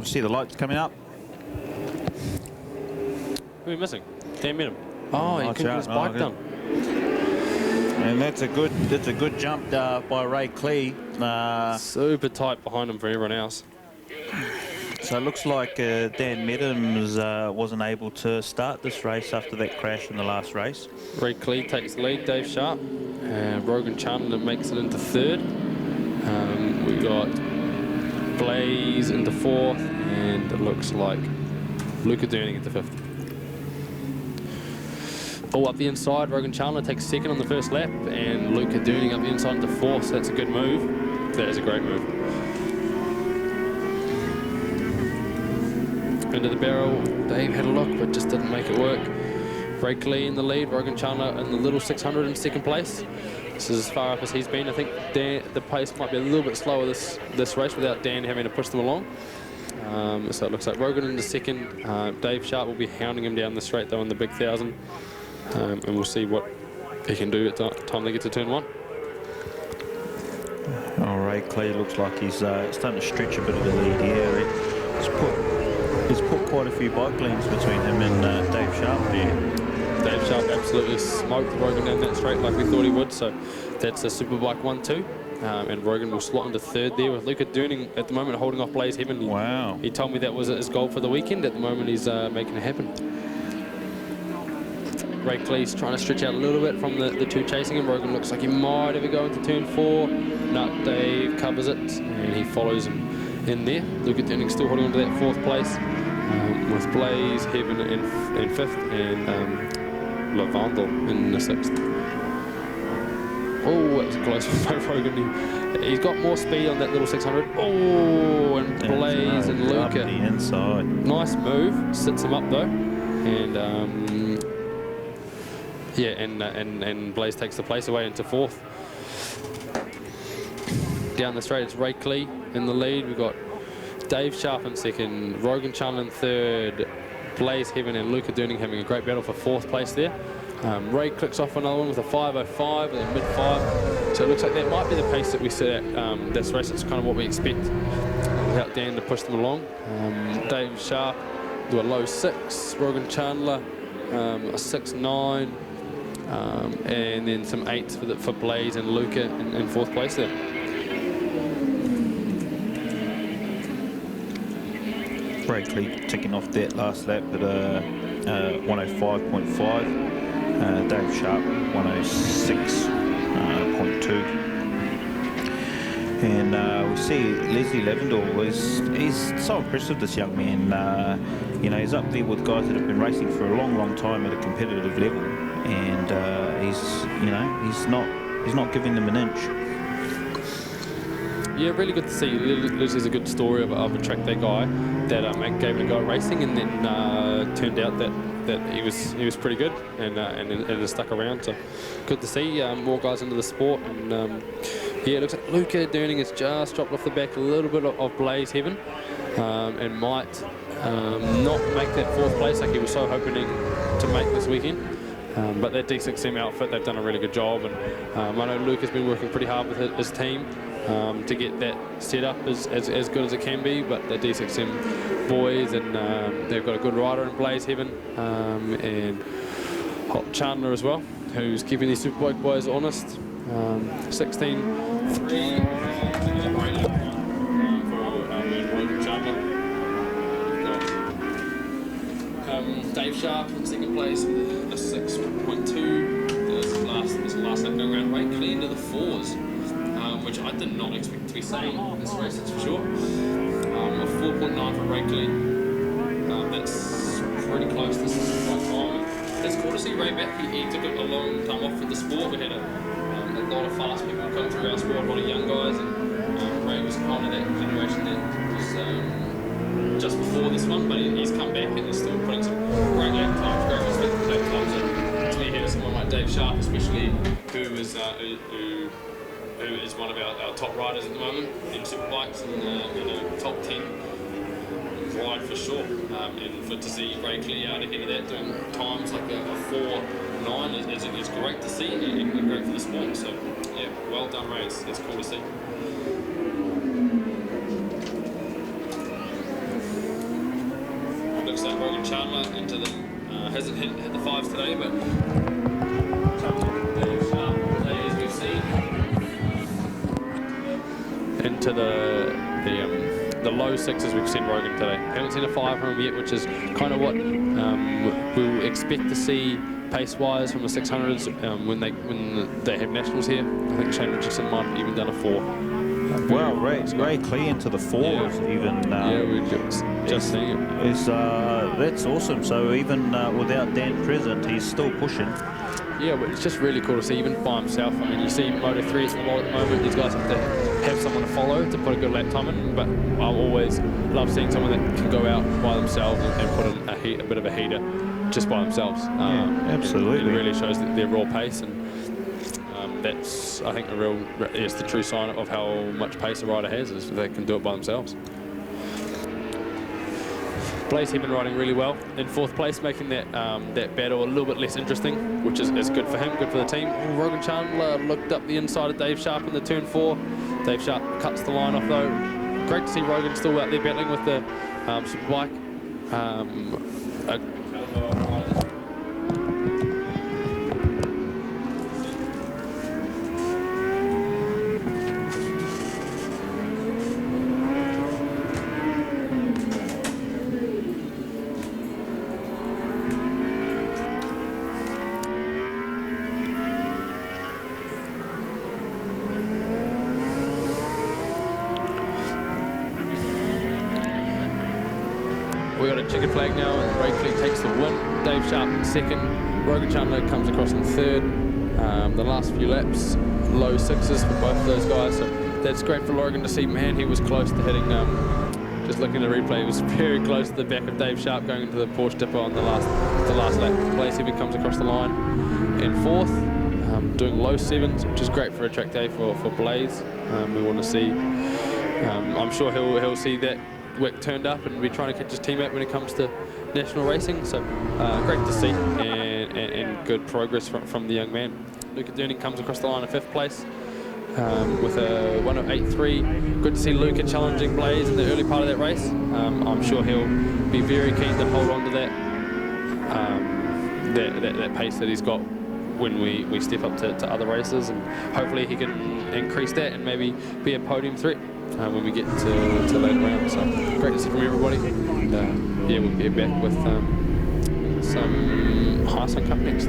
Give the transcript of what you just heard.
See the lights coming up. Who are we missing? Dan Meadham. Oh, he couldn't get his bike done. And that's a good jump by Ray Clee. Super tight behind him for everyone else. So it looks like Dan Meadhams wasn't able to start this race after that crash in the last race. Ray Clee takes the lead, Dave Sharp, and Rogan Chandler makes it into third. We got Blaze into fourth, and it looks like Luca Durning into fifth. All up the inside, Rogan Chandler takes second on the first lap, and Luca Durning up the inside into fourth, so that's a good move. That is a great move. Into the barrel, Dave had a look, but just didn't make it work. Ray Clee in the lead, Rogan Chandler in the little 600 in second place. This is as far up as he's been. I think Dan, the pace might be a little bit slower this race without Dan having to push them along. So it looks like Rogan into second. Dave Sharp will be hounding him down the straight though in the big 1000. And we'll see what he can do at the time they get to turn one. Oh, Ray Clee looks like he's starting to stretch a bit of the lead here. He's put quite a few bike lanes between him and Dave Sharp there. Dave Sharp absolutely smoked Rogan down that straight like we thought he would, so that's a Superbike 1-2. And Rogan will slot into third there with Luca Durning at the moment holding off Blaze Heaven. Wow. He told me that was his goal for the weekend. At the moment he's making it happen. Ray Clee's trying to stretch out a little bit from the two chasing him. Rogan looks like he might ever go into turn 4. No, Dave covers it and he follows him in there. Luca Durning still holding on to that fourth place with Blaze Heaven in fifth and Lavandle in the sixth. Oh, that was close for Rogan. He's got more speed on that little 600. Oh, and Blaze and Luca. Up the inside. Nice move. Sits him up though. And yeah, and Blaze takes the place away into fourth. Down the straight, it's Ray Clee in the lead. We've got Dave Sharp in second, Rogan Chandler in third, Blaze Heaven and Luca Durning having a great battle for fourth place there. Ray clicks off another one with a 5:05 and a mid-5. So it looks like that might be the pace that we see at this race. It's kind of what we expect without Dan to push them along. Dave Sharp do a low 6, Rogan Chandler a 6.9, and then some 8s for Blaze and Luca in fourth place there. Ray Clee ticking off that last lap at 105.5. Dave Sharp 106.2. And we see Leslie Lavendale he's so impressive, this young man. You know, he's up there with guys that have been racing for a long time at a competitive level, and he's not giving them an inch. Yeah, really good to see. Leslie's a good story of a track day guy that gave it a go at racing, and then turned out that he was pretty good and has stuck around. So good to see more guys into the sport. And yeah, it looks like Luca Durning has just dropped off the back a little bit of Blaze Heaven, and might not make that fourth place like he was so hoping to make this weekend. But that D6M outfit, they've done a really good job, and I know Luca's been working pretty hard with his team to get that set up as good as it can be. But the D6M boys, and they've got a good rider in Blaze Heaven, and Hot Chandler as well, who's keeping these Superbike boys honest. 16.3 for Chandler. Dave Sharp in second place with a 6.2. This last lap going around. Ray Clee into the 4s, which I did not expect to be saying in this race, that's for sure. A 4.9 for Ray Clee. That's pretty close to the right time. It's cool to see Ray back. He took a long time off with the sport. We had a lot of fast people come through our sport, a lot of young guys, and Ray was kind of that generation that was just before this one, but he's come back and he's still putting some great lap times, great respect for lap times, and to me, here's someone like Dave Sharp, especially, who is one of our top riders at the moment in Superbikes, and top 10 ride for sure. And to see Ray Clee out ahead of that, doing times like a 4.9 is great to see, and great for the sport. So yeah, well done, Ray. It's cool to see. looks like Rogan Chandler into the hasn't hit the fives today, but Dave Sharp today, as we've seen, into the low sixes. We've seen Rogan today. Haven't seen a five from him yet, which is kind of what we'll expect to see pace-wise from the 600s when they have nationals here. I think Shane Richardson might have even done a 4. Well, Ray Clee into the 4s even. Yeah, we're just seeing it. That's awesome. So even without Dan present, he's still pushing. Yeah, but it's just really cool to see, even by himself. I mean, you see Moto3s in the wall at the moment. These guys have to have someone to follow to put a good lap time in. But I always love seeing someone that can go out by themselves and put in a bit of a heater just by themselves. Absolutely. It really shows their raw pace, and that's, I think, is the true sign of how much pace a rider has, is they can do it by themselves. Blaze, he's been riding really well in 4th place, making that battle a little bit less interesting, which is good for him, good for the team. Rogan Chandler looked up the inside of Dave Sharp in the turn 4. Dave Sharp cuts the line off though. Great to see Rogan still out there battling with the Superbike. We got a checkered flag now, and Ray Clee takes the win. Dave Sharp in 2nd. Rogan Chandler comes across in 3rd. The last few laps, low 6s for both of those guys. So that's great for Logan to see. Man, he was close to hitting. Just looking at the replay, he was very close to the back of Dave Sharp going into the Porsche dipper on the last lap. Blaze Heavy comes across the line in 4th, doing low 7s, which is great for a track day for Blaze. We want to see. I'm sure he'll see that work turned up and be trying to catch his teammate when it comes to national racing. So great to see, and good progress from the young man. Luca Durning comes across the line in 5th place with a 1:08.3. Good to see Luca challenging Blaze in the early part of that race. I'm sure he'll be very keen to hold on to that pace that he's got when we step up to other races, and hopefully he can increase that and maybe be a podium threat when we get to later rounds. So great to see from everybody. And, yeah, we'll be back with some High Sun Cup next.